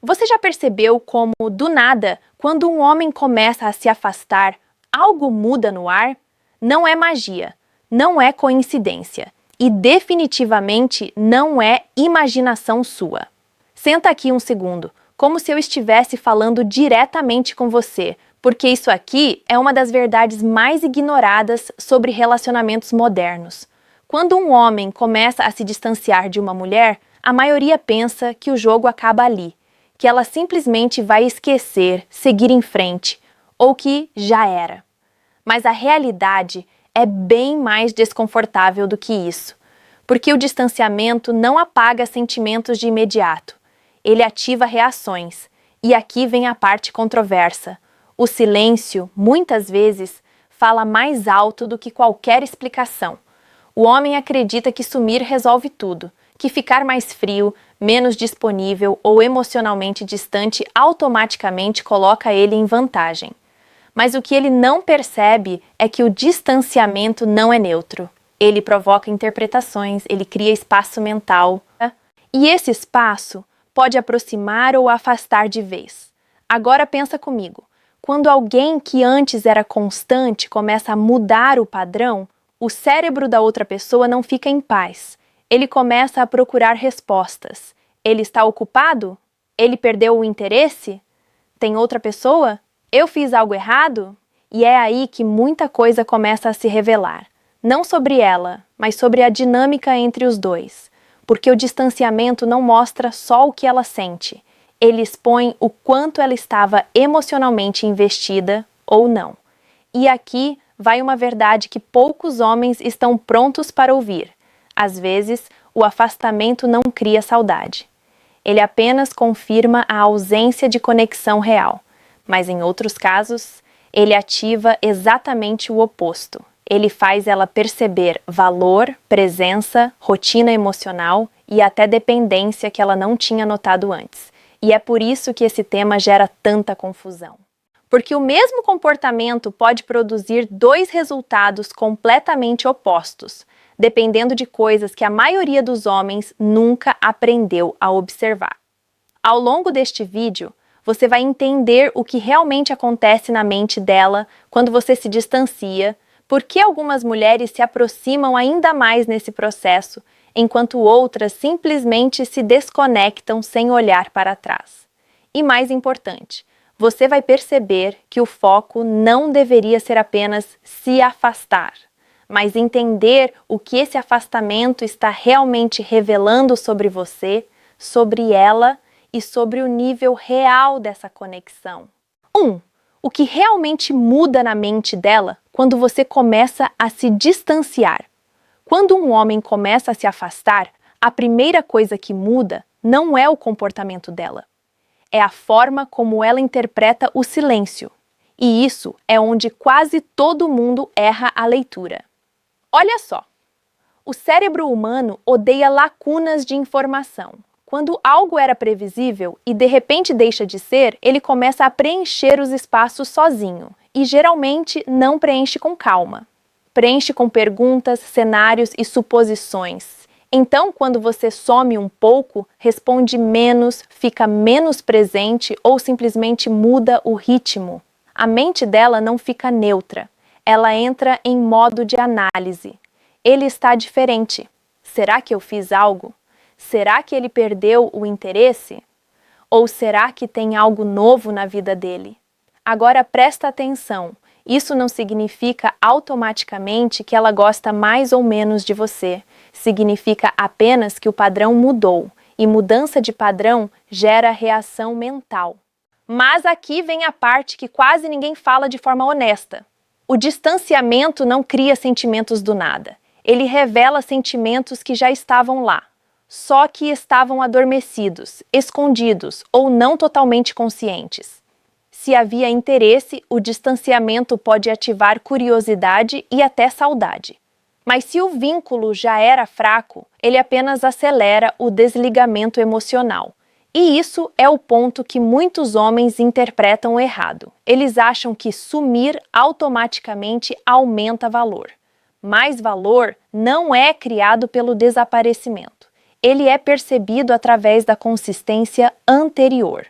Você já percebeu como, do nada, quando um homem começa a se afastar, algo muda no ar? Não é magia, não é coincidência e definitivamente não é imaginação sua. Senta aqui um segundo, como se eu estivesse falando diretamente com você, porque isso aqui é uma das verdades mais ignoradas sobre relacionamentos modernos. Quando um homem começa a se distanciar de uma mulher, a maioria pensa que o jogo acaba ali, que ela simplesmente vai esquecer, seguir em frente, ou que já era. Mas a realidade é bem mais desconfortável do que isso, porque o distanciamento não apaga sentimentos de imediato, ele ativa reações, e aqui vem a parte controversa. O silêncio, muitas vezes, fala mais alto do que qualquer explicação. O homem acredita que sumir resolve tudo, que ficar mais frio, menos disponível ou emocionalmente distante automaticamente coloca ele em vantagem. Mas o que ele não percebe é que o distanciamento não é neutro. Ele provoca interpretações, ele cria espaço mental. E esse espaço pode aproximar ou afastar de vez. Agora pensa comigo. Quando alguém que antes era constante começa a mudar o padrão, o cérebro da outra pessoa não fica em paz. Ele começa a procurar respostas. Ele está ocupado? Ele perdeu o interesse? Tem outra pessoa? Eu fiz algo errado? E é aí que muita coisa começa a se revelar. Não sobre ela, mas sobre a dinâmica entre os dois. Porque o distanciamento não mostra só o que ela sente. Ele expõe o quanto ela estava emocionalmente investida ou não. E aqui vai uma verdade que poucos homens estão prontos para ouvir. Às vezes, o afastamento não cria saudade. Ele apenas confirma a ausência de conexão real. Mas em outros casos, ele ativa exatamente o oposto. Ele faz ela perceber valor, presença, rotina emocional e até dependência que ela não tinha notado antes. E é por isso que esse tema gera tanta confusão. Porque o mesmo comportamento pode produzir dois resultados completamente opostos, dependendo de coisas que a maioria dos homens nunca aprendeu a observar. Ao longo deste vídeo, você vai entender o que realmente acontece na mente dela quando você se distancia, por que algumas mulheres se aproximam ainda mais nesse processo, enquanto outras simplesmente se desconectam sem olhar para trás. E mais importante, você vai perceber que o foco não deveria ser apenas se afastar, mas entender o que esse afastamento está realmente revelando sobre você, sobre ela e sobre o nível real dessa conexão. 1. O que realmente muda na mente dela quando você começa a se distanciar. Quando um homem começa a se afastar, a primeira coisa que muda não é o comportamento dela. É a forma como ela interpreta o silêncio. E isso é onde quase todo mundo erra a leitura. Olha só, o cérebro humano odeia lacunas de informação. Quando algo era previsível e de repente deixa de ser, ele começa a preencher os espaços sozinho e geralmente não preenche com calma. Preenche com perguntas, cenários e suposições. Então, quando você some um pouco, responde menos, fica menos presente ou simplesmente muda o ritmo. A mente dela não fica neutra. Ela entra em modo de análise. Ele está diferente. Será que eu fiz algo? Será que ele perdeu o interesse? Ou será que tem algo novo na vida dele? Agora presta atenção. Isso não significa automaticamente que ela gosta mais ou menos de você. Significa apenas que o padrão mudou. E mudança de padrão gera reação mental. Mas aqui vem a parte que quase ninguém fala de forma honesta. O distanciamento não cria sentimentos do nada. Ele revela sentimentos que já estavam lá, só que estavam adormecidos, escondidos ou não totalmente conscientes. Se havia interesse, o distanciamento pode ativar curiosidade e até saudade. Mas se o vínculo já era fraco, ele apenas acelera o desligamento emocional. E isso é o ponto que muitos homens interpretam errado. Eles acham que sumir automaticamente aumenta valor. Mas valor não é criado pelo desaparecimento. ele é percebido através da consistência anterior.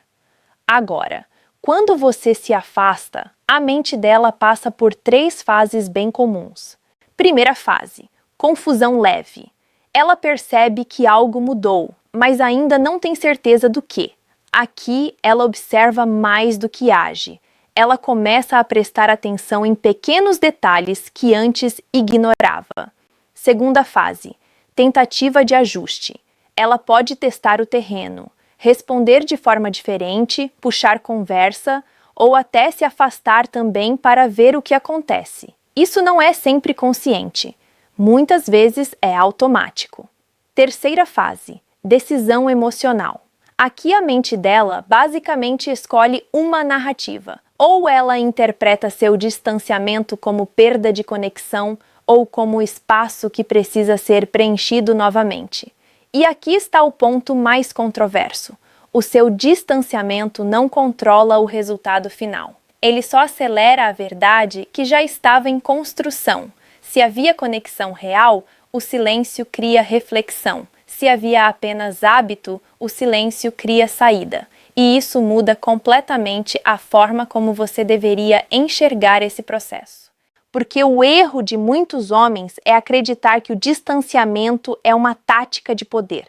Agora, quando você se afasta, a mente dela passa por 3 fases bem comuns. Primeira fase, confusão leve. Ela percebe que algo mudou, mas ainda não tem certeza do que. Aqui, ela observa mais do que age. Ela começa a prestar atenção em pequenos detalhes que antes ignorava. Segunda fase, tentativa de ajuste. Ela pode testar o terreno, responder de forma diferente, puxar conversa ou até se afastar também para ver o que acontece. Isso não é sempre consciente. Muitas vezes é automático. Terceira fase, decisão emocional. Aqui a mente dela basicamente escolhe uma narrativa. Ou ela interpreta seu distanciamento como perda de conexão ou como espaço que precisa ser preenchido novamente. E aqui está o ponto mais controverso. O seu distanciamento não controla o resultado final. Ele só acelera a verdade que já estava em construção. Se havia conexão real, o silêncio cria reflexão. Se havia apenas hábito, o silêncio cria saída. E isso muda completamente a forma como você deveria enxergar esse processo. Porque o erro de muitos homens é acreditar que o distanciamento é uma tática de poder,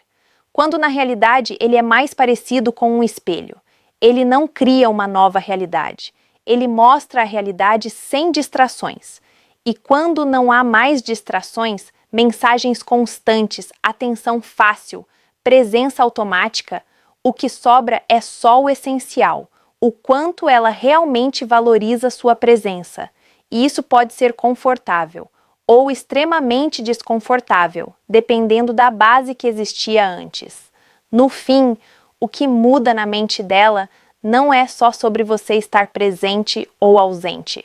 quando na realidade ele é mais parecido com um espelho. Ele não cria uma nova realidade. Ele mostra a realidade sem distrações. E quando não há mais distrações, mensagens constantes, atenção fácil, presença automática, o que sobra é só o essencial, o quanto ela realmente valoriza sua presença. E isso pode ser confortável ou extremamente desconfortável, dependendo da base que existia antes. No fim, o que muda na mente dela não é só sobre você estar presente ou ausente.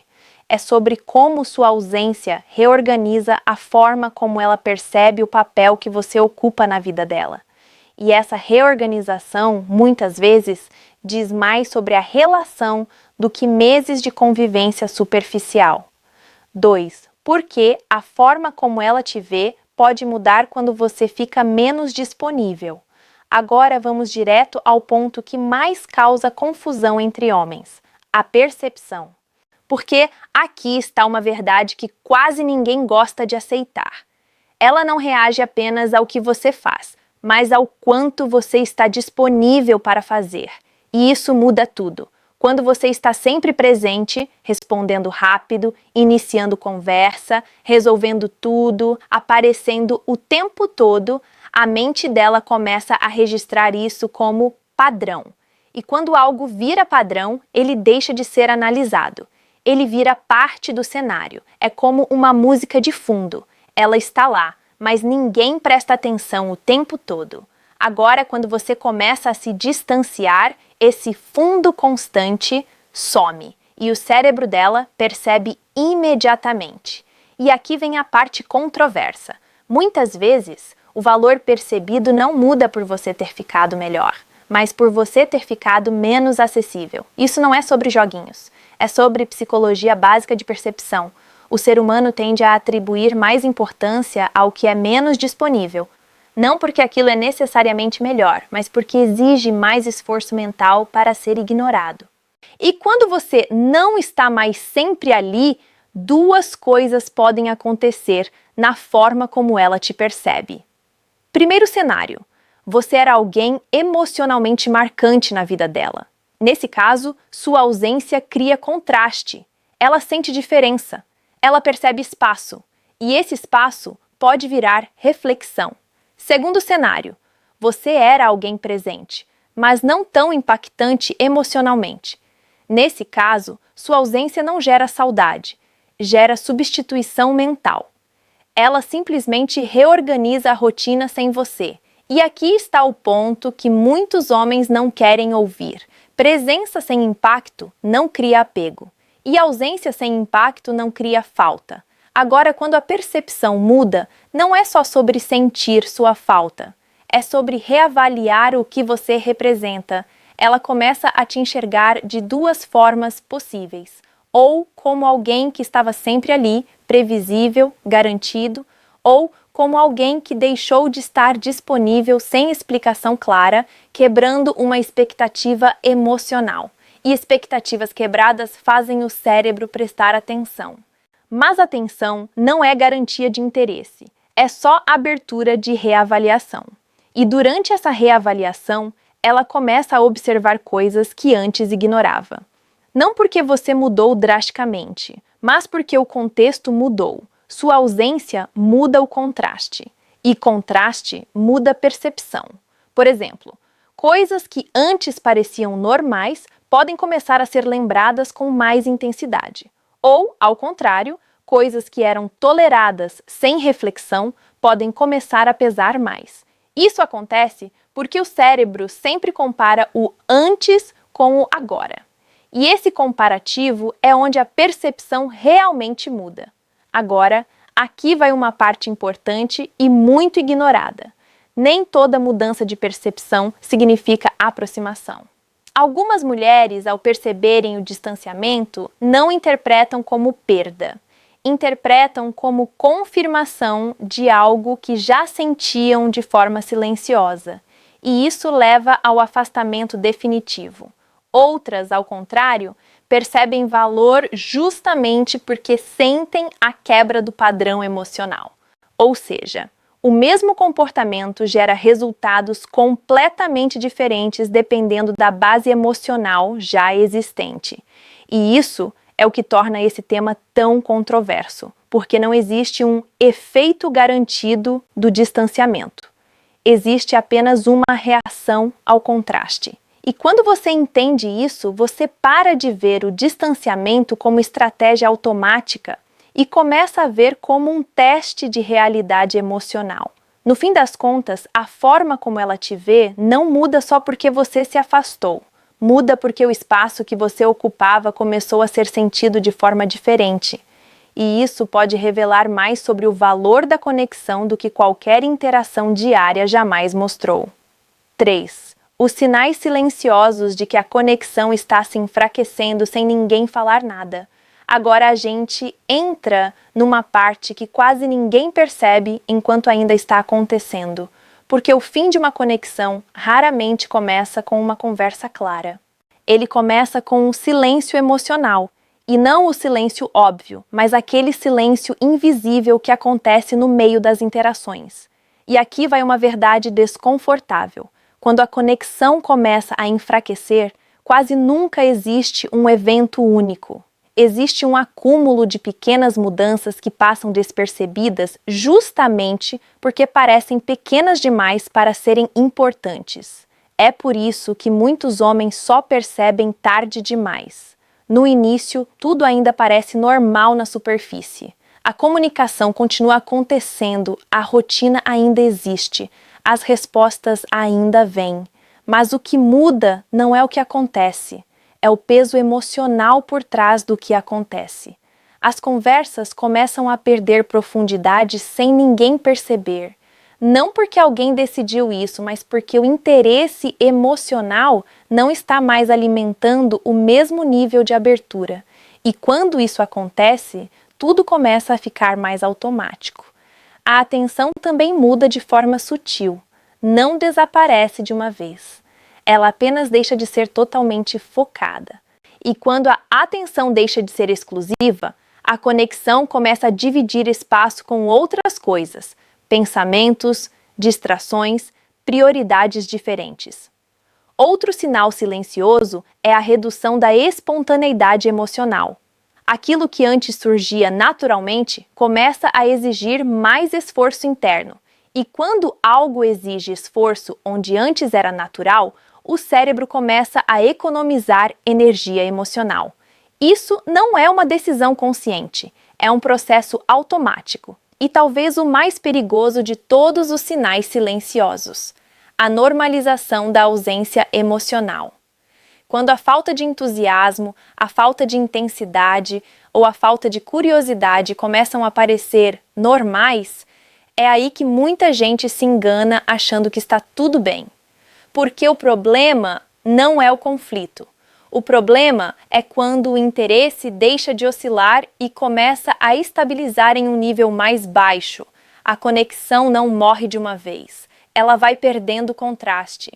É sobre como sua ausência reorganiza a forma como ela percebe o papel que você ocupa na vida dela. E essa reorganização, muitas vezes, diz mais sobre a relação do que meses de convivência superficial. 2. Porque a forma como ela te vê pode mudar quando você fica menos disponível. Agora vamos direto ao ponto que mais causa confusão entre homens: a percepção. Porque aqui está uma verdade que quase ninguém gosta de aceitar. Ela não reage apenas ao que você faz, mas ao quanto você está disponível para fazer. E isso muda tudo. Quando você está sempre presente, respondendo rápido, iniciando conversa, resolvendo tudo, aparecendo o tempo todo, a mente dela começa a registrar isso como padrão. E quando algo vira padrão, ele deixa de ser analisado. Ele vira parte do cenário. É como uma música de fundo. Ela está lá, mas ninguém presta atenção o tempo todo. Agora, quando você começa a se distanciar, esse fundo constante some e o cérebro dela percebe imediatamente. E aqui vem a parte controversa. Muitas vezes, o valor percebido não muda por você ter ficado melhor, mas por você ter ficado menos acessível. Isso não é sobre joguinhos, é sobre psicologia básica de percepção. O ser humano tende a atribuir mais importância ao que é menos disponível. Não porque aquilo é necessariamente melhor, mas porque exige mais esforço mental para ser ignorado. E quando você não está mais sempre ali, 2 coisas podem acontecer na forma como ela te percebe. Primeiro cenário: você era alguém emocionalmente marcante na vida dela. Nesse caso, sua ausência cria contraste. Ela sente diferença. Ela percebe espaço. E esse espaço pode virar reflexão. Segundo cenário: você era alguém presente, mas não tão impactante emocionalmente. Nesse caso, sua ausência não gera saudade, gera substituição mental. Ela simplesmente reorganiza a rotina sem você. E aqui está o ponto que muitos homens não querem ouvir. Presença sem impacto não cria apego. E ausência sem impacto não cria falta. Agora, quando a percepção muda, não é só sobre sentir sua falta. É sobre reavaliar o que você representa. Ela começa a te enxergar de 2 formas possíveis. Ou como alguém que estava sempre ali, previsível, garantido, ou como alguém que deixou de estar disponível sem explicação clara, quebrando uma expectativa emocional. E expectativas quebradas fazem o cérebro prestar atenção. Mas atenção não é garantia de interesse, é só abertura de reavaliação. E durante essa reavaliação, ela começa a observar coisas que antes ignorava. Não porque você mudou drasticamente, mas porque o contexto mudou. Sua ausência muda o contraste. E contraste muda a percepção. Por exemplo, coisas que antes pareciam normais podem começar a ser lembradas com mais intensidade. Ou, ao contrário, coisas que eram toleradas sem reflexão podem começar a pesar mais. Isso acontece porque o cérebro sempre compara o antes com o agora. E esse comparativo é onde a percepção realmente muda. Agora, aqui vai uma parte importante e muito ignorada. Nem toda mudança de percepção significa aproximação. Algumas mulheres, ao perceberem o distanciamento, não interpretam como perda. Interpretam como confirmação de algo que já sentiam de forma silenciosa. E isso leva ao afastamento definitivo. Outras, ao contrário, percebem valor justamente porque sentem a quebra do padrão emocional. Ou seja, o mesmo comportamento gera resultados completamente diferentes dependendo da base emocional já existente. E isso é o que torna esse tema tão controverso, porque não existe um efeito garantido do distanciamento. Existe apenas uma reação ao contraste. E quando você entende isso, você para de ver o distanciamento como estratégia automática e começa a ver como um teste de realidade emocional. No fim das contas, a forma como ela te vê não muda só porque você se afastou. Muda porque o espaço que você ocupava começou a ser sentido de forma diferente. E isso pode revelar mais sobre o valor da conexão do que qualquer interação diária jamais mostrou. 3. Os sinais silenciosos de que a conexão está se enfraquecendo sem ninguém falar nada. Agora a gente entra numa parte que quase ninguém percebe enquanto ainda está acontecendo, porque o fim de uma conexão raramente começa com uma conversa clara. Ele começa com um silêncio emocional, e não o silêncio óbvio, mas aquele silêncio invisível que acontece no meio das interações. E aqui vai uma verdade desconfortável. Quando a conexão começa a enfraquecer, quase nunca existe um evento único. Existe um acúmulo de pequenas mudanças que passam despercebidas justamente porque parecem pequenas demais para serem importantes. É por isso que muitos homens só percebem tarde demais. No início, tudo ainda parece normal na superfície. A comunicação continua acontecendo, a rotina ainda existe, as respostas ainda vêm. Mas o que muda não é o que acontece. É o peso emocional por trás do que acontece. As conversas começam a perder profundidade sem ninguém perceber. Não porque alguém decidiu isso, mas porque o interesse emocional não está mais alimentando o mesmo nível de abertura. E quando isso acontece, tudo começa a ficar mais automático. A atenção também muda de forma sutil. Não desaparece de uma vez. Ela apenas deixa de ser totalmente focada. E quando a atenção deixa de ser exclusiva, a conexão começa a dividir espaço com outras coisas, pensamentos, distrações, prioridades diferentes. Outro sinal silencioso é a redução da espontaneidade emocional. Aquilo que antes surgia naturalmente começa a exigir mais esforço interno. E quando algo exige esforço onde antes era natural, o cérebro começa a economizar energia emocional. Isso não é uma decisão consciente, é um processo automático. E talvez o mais perigoso de todos os sinais silenciosos: a normalização da ausência emocional. Quando a falta de entusiasmo, a falta de intensidade ou a falta de curiosidade começam a parecer normais, é aí que muita gente se engana achando que está tudo bem. Porque o problema não é o conflito. O problema é quando o interesse deixa de oscilar e começa a estabilizar em um nível mais baixo, A conexão não morre de uma vez, ela vai perdendo contraste.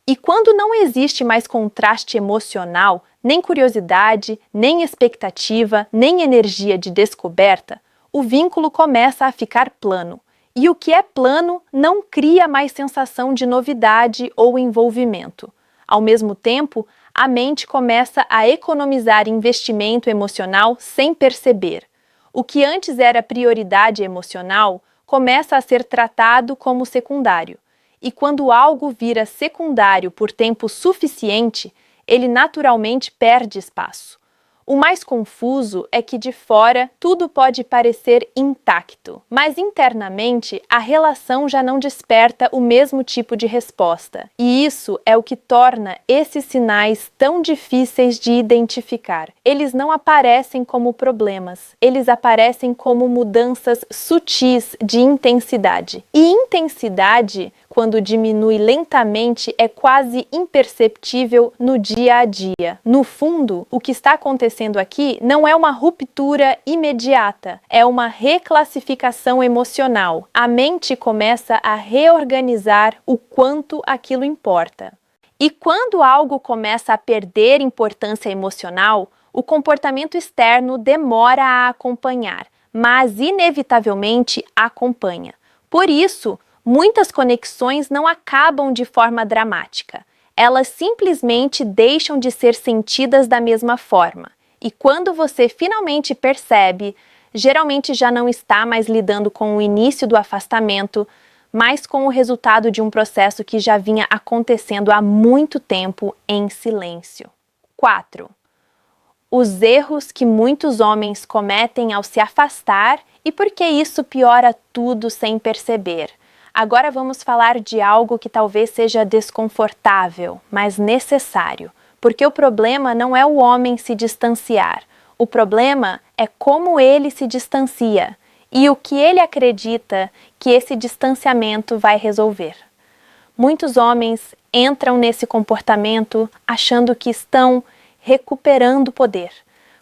E quando não existe mais contraste emocional, nem curiosidade, nem expectativa, nem energia de descoberta, o vínculo começa a ficar plano. E o que é plano não cria mais sensação de novidade ou envolvimento. Ao mesmo tempo, a mente começa a economizar investimento emocional sem perceber. O que antes era prioridade emocional começa a ser tratado como secundário. E quando algo vira secundário por tempo suficiente, ele naturalmente perde espaço. O mais confuso é que de fora tudo pode parecer intacto, mas internamente a relação já não desperta o mesmo tipo de resposta. E isso é o que torna esses sinais tão difíceis de identificar. Eles não aparecem como problemas, eles aparecem como mudanças sutis de intensidade. E intensidade, quando diminui lentamente, é quase imperceptível no dia a dia. No fundo, o que está acontecendo aqui não é uma ruptura imediata, é uma reclassificação emocional. A mente começa a reorganizar o quanto aquilo importa. E quando algo começa a perder importância emocional, o comportamento externo demora a acompanhar, mas inevitavelmente acompanha. Por isso, muitas conexões não acabam de forma dramática. Elas simplesmente deixam de ser sentidas da mesma forma. E quando você finalmente percebe, geralmente já não está mais lidando com o início do afastamento, mas com o resultado de um processo que já vinha acontecendo há muito tempo em silêncio. 4. Os erros que muitos homens cometem ao se afastar e por que isso piora tudo sem perceber. Agora vamos falar de algo que talvez seja desconfortável, mas necessário, porque o problema não é o homem se distanciar, o problema é como ele se distancia e o que ele acredita que esse distanciamento vai resolver. Muitos homens entram nesse comportamento achando que estão recuperando poder,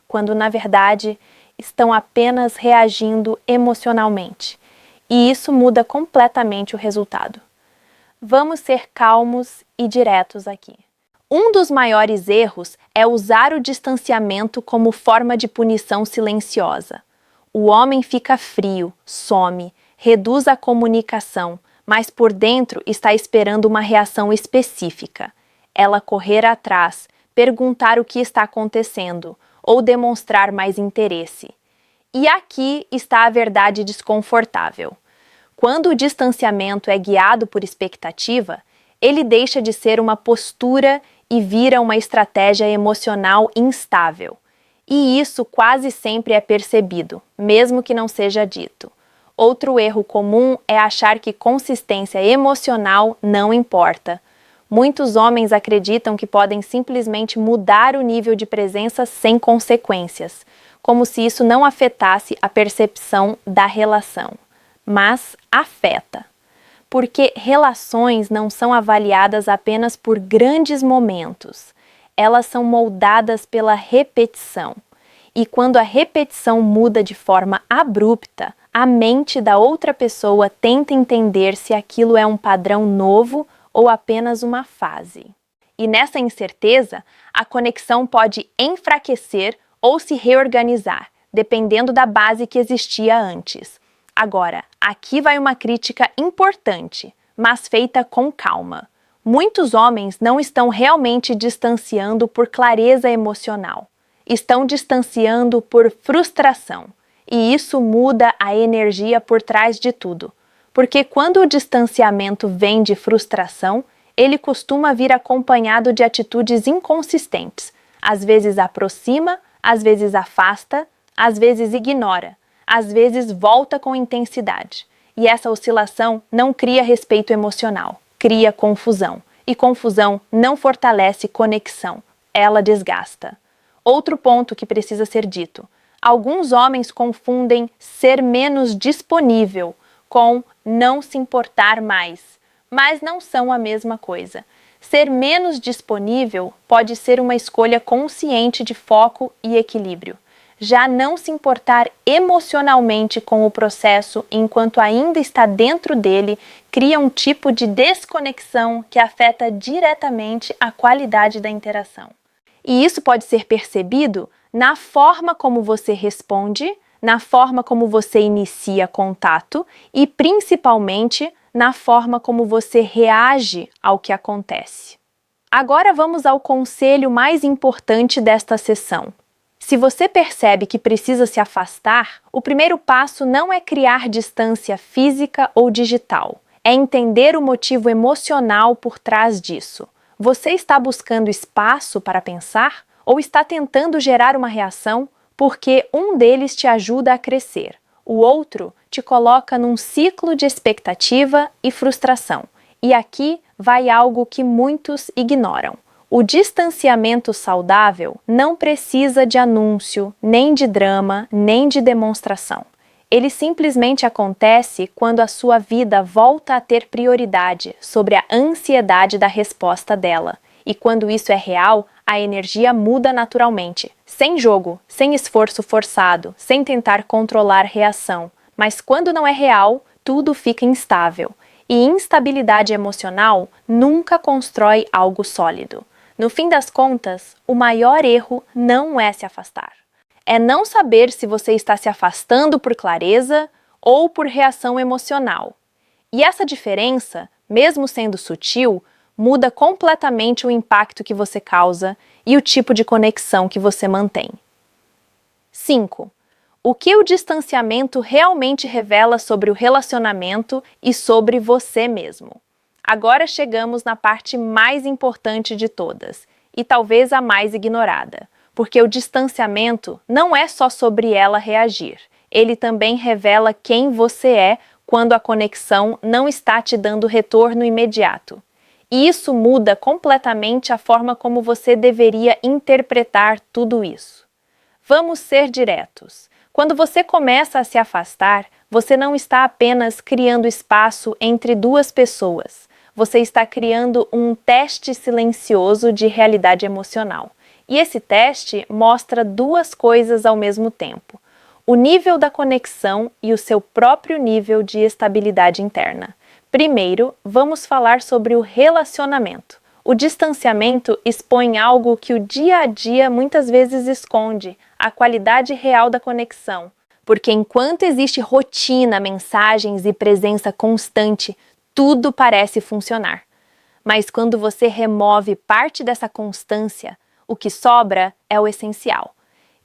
quando na verdade estão apenas reagindo emocionalmente. E isso muda completamente o resultado. Vamos ser calmos e diretos aqui. Um dos maiores erros é usar o distanciamento como forma de punição silenciosa. O homem fica frio, some, reduz a comunicação, mas por dentro está esperando uma reação específica. Ela correr atrás, perguntar o que está acontecendo ou demonstrar mais interesse. E aqui está a verdade desconfortável. Quando o distanciamento é guiado por expectativa, ele deixa de ser uma postura e vira uma estratégia emocional instável. E isso quase sempre é percebido, mesmo que não seja dito. Outro erro comum é achar que consistência emocional não importa. Muitos homens acreditam que podem simplesmente mudar o nível de presença sem consequências, como se isso não afetasse a percepção da relação. Mas afeta. Porque relações não são avaliadas apenas por grandes momentos. Elas são moldadas pela repetição. E quando a repetição muda de forma abrupta, a mente da outra pessoa tenta entender se aquilo é um padrão novo ou apenas uma fase. E nessa incerteza, a conexão pode enfraquecer ou se reorganizar, dependendo da base que existia antes. Agora, aqui vai uma crítica importante, mas feita com calma. Muitos homens não estão realmente distanciando por clareza emocional. Estão distanciando por frustração. E isso muda a energia por trás de tudo. Porque quando o distanciamento vem de frustração, ele costuma vir acompanhado de atitudes inconsistentes. Às vezes aproxima, às vezes afasta, às vezes ignora. Às vezes volta com intensidade. E essa oscilação não cria respeito emocional, cria confusão. E confusão não fortalece conexão, ela desgasta. Outro ponto que precisa ser dito. Alguns homens confundem ser menos disponível com não se importar mais, mas não são a mesma coisa. Ser menos disponível pode ser uma escolha consciente de foco e equilíbrio. já não se importar emocionalmente com o processo enquanto ainda está dentro dele, cria um tipo de desconexão que afeta diretamente a qualidade da interação. E isso pode ser percebido na forma como você responde, na forma como você inicia contato e, principalmente, na forma como você reage ao que acontece. Agora vamos ao conselho mais importante desta sessão. Se você percebe que precisa se afastar, o primeiro passo não é criar distância física ou digital, é entender o motivo emocional por trás disso. Você está buscando espaço para pensar ou está tentando gerar uma reação porque um deles te ajuda a crescer, o outro te coloca num ciclo de expectativa e frustração. E aqui vai algo que muitos ignoram. O distanciamento saudável não precisa de anúncio, nem de drama, nem de demonstração. Ele simplesmente acontece quando a sua vida volta a ter prioridade sobre a ansiedade da resposta dela. E quando isso é real, a energia muda naturalmente, sem jogo, sem esforço forçado, sem tentar controlar reação. Mas quando não é real, tudo fica instável. E instabilidade emocional nunca constrói algo sólido. No fim das contas, o maior erro não é se afastar. É não saber se você está se afastando por clareza ou por reação emocional. E essa diferença, mesmo sendo sutil, muda completamente o impacto que você causa e o tipo de conexão que você mantém. 5. O que o distanciamento realmente revela sobre o relacionamento e sobre você mesmo? Agora chegamos na parte mais importante de todas, e talvez a mais ignorada, porque o distanciamento não é só sobre ela reagir, ele também revela quem você é quando a conexão não está te dando retorno imediato. E isso muda completamente a forma como você deveria interpretar tudo isso. Vamos ser diretos. Quando você começa a se afastar, você não está apenas criando espaço entre duas pessoas. Você está criando um teste silencioso de realidade emocional. E esse teste mostra duas coisas ao mesmo tempo: o nível da conexão e o seu próprio nível de estabilidade interna. Primeiro, vamos falar sobre o relacionamento. O distanciamento expõe algo que o dia a dia muitas vezes esconde, a qualidade real da conexão. Porque enquanto existe rotina, mensagens e presença constante, tudo parece funcionar. Mas quando você remove parte dessa constância, o que sobra é o essencial.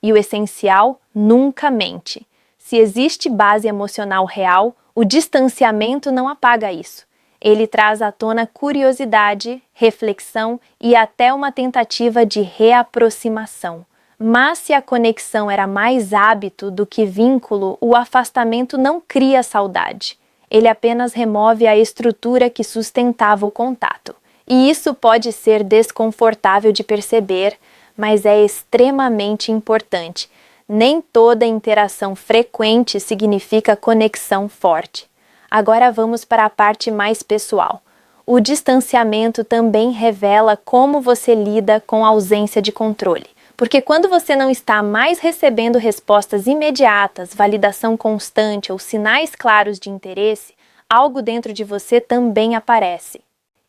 E o essencial nunca mente. Se existe base emocional real, o distanciamento não apaga isso. Ele traz à tona curiosidade, reflexão e até uma tentativa de reaproximação. Mas se a conexão era mais hábito do que vínculo, o afastamento não cria saudade. Ele apenas remove a estrutura que sustentava o contato. E isso pode ser desconfortável de perceber, mas é extremamente importante. Nem toda interação frequente significa conexão forte. Agora vamos para a parte mais pessoal. O distanciamento também revela como você lida com a ausência de controle. Porque quando você não está mais recebendo respostas imediatas, validação constante ou sinais claros de interesse, algo dentro de você também aparece.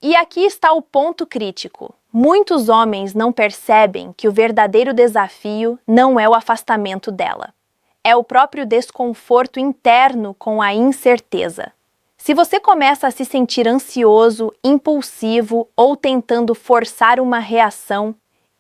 E aqui está o ponto crítico. Muitos homens não percebem que o verdadeiro desafio não é o afastamento dela. É o próprio desconforto interno com a incerteza. Se você começa a se sentir ansioso, impulsivo ou tentando forçar uma reação,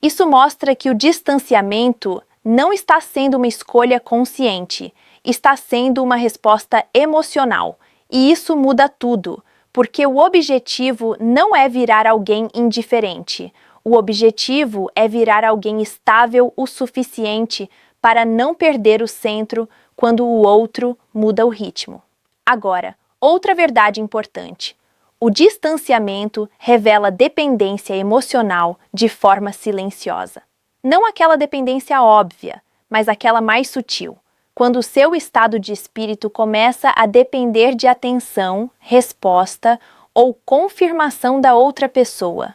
isso mostra que o distanciamento não está sendo uma escolha consciente, está sendo uma resposta emocional. E isso muda tudo, porque o objetivo não é virar alguém indiferente. O objetivo é virar alguém estável o suficiente para não perder o centro quando o outro muda o ritmo. Agora, outra verdade importante. O distanciamento revela dependência emocional de forma silenciosa. Não aquela dependência óbvia, mas aquela mais sutil. Quando o seu estado de espírito começa a depender de atenção, resposta ou confirmação da outra pessoa.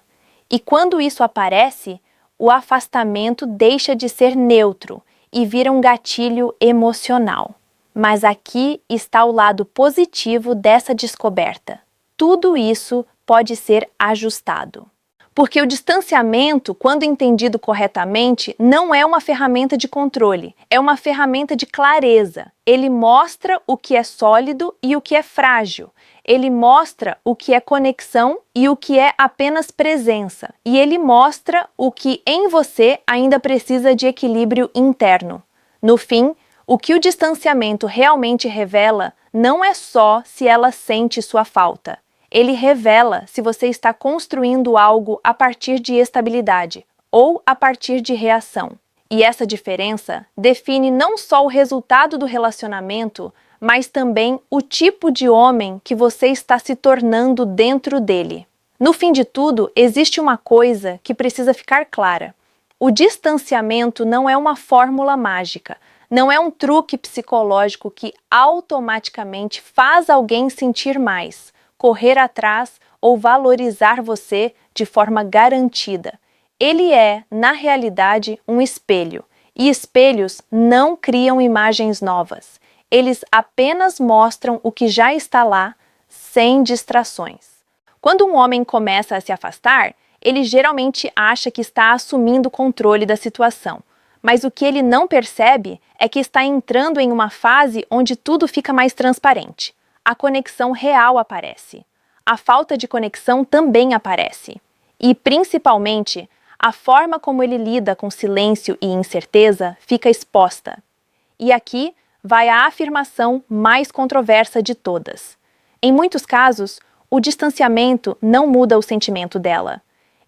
E quando isso aparece, o afastamento deixa de ser neutro e vira um gatilho emocional. Mas aqui está o lado positivo dessa descoberta. Tudo isso pode ser ajustado. Porque o distanciamento, quando entendido corretamente, não é uma ferramenta de controle, é uma ferramenta de clareza. Ele mostra o que é sólido e o que é frágil. Ele mostra o que é conexão e o que é apenas presença. E ele mostra o que em você ainda precisa de equilíbrio interno. No fim, o que o distanciamento realmente revela não é só se ela sente sua falta. Ele revela se você está construindo algo a partir de estabilidade ou a partir de reação. E essa diferença define não só o resultado do relacionamento, mas também o tipo de homem que você está se tornando dentro dele. No fim de tudo, existe uma coisa que precisa ficar clara. O distanciamento não é uma fórmula mágica, não é um truque psicológico que automaticamente faz alguém sentir mais, correr atrás ou valorizar você de forma garantida. Ele é, na realidade, um espelho, e espelhos não criam imagens novas. Eles apenas mostram o que já está lá, sem distrações. Quando um homem começa a se afastar, ele geralmente acha que está assumindo o controle da situação. Mas o que ele não percebe é que está entrando em uma fase onde tudo fica mais transparente. A conexão real aparece. A falta de conexão também aparece. E, principalmente, a forma como ele lida com silêncio e incerteza fica exposta. E aqui vai a afirmação mais controversa de todas. Em muitos casos, o distanciamento não muda o sentimento dela.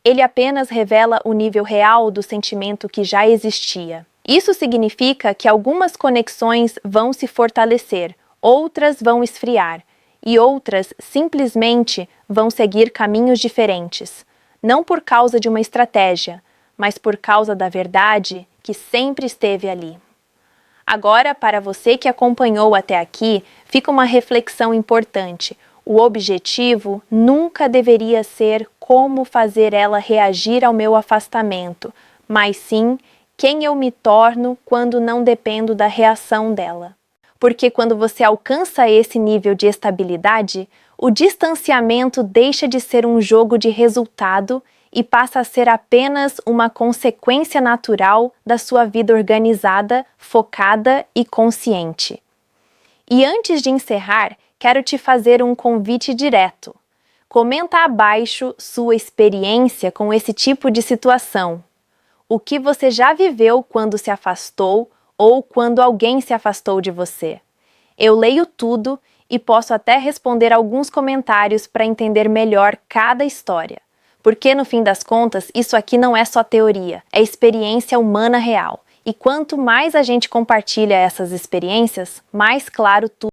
Ele apenas revela o nível real do sentimento que já existia. Isso significa que algumas conexões vão se fortalecer, outras vão esfriar, e outras simplesmente vão seguir caminhos diferentes, não por causa de uma estratégia, mas por causa da verdade que sempre esteve ali. Agora, para você que acompanhou até aqui, fica uma reflexão importante. O objetivo nunca deveria ser como fazer ela reagir ao meu afastamento, mas sim quem eu me torno quando não dependo da reação dela. Porque quando você alcança esse nível de estabilidade, o distanciamento deixa de ser um jogo de resultado e passa a ser apenas uma consequência natural da sua vida organizada, focada e consciente. E antes de encerrar, quero te fazer um convite direto. Comenta abaixo sua experiência com esse tipo de situação. O que você já viveu quando se afastou ou quando alguém se afastou de você. Eu leio tudo e posso até responder alguns comentários para entender melhor cada história. Porque, no fim das contas, isso aqui não é só teoria, é experiência humana real. E quanto mais a gente compartilha essas experiências, mais claro tudo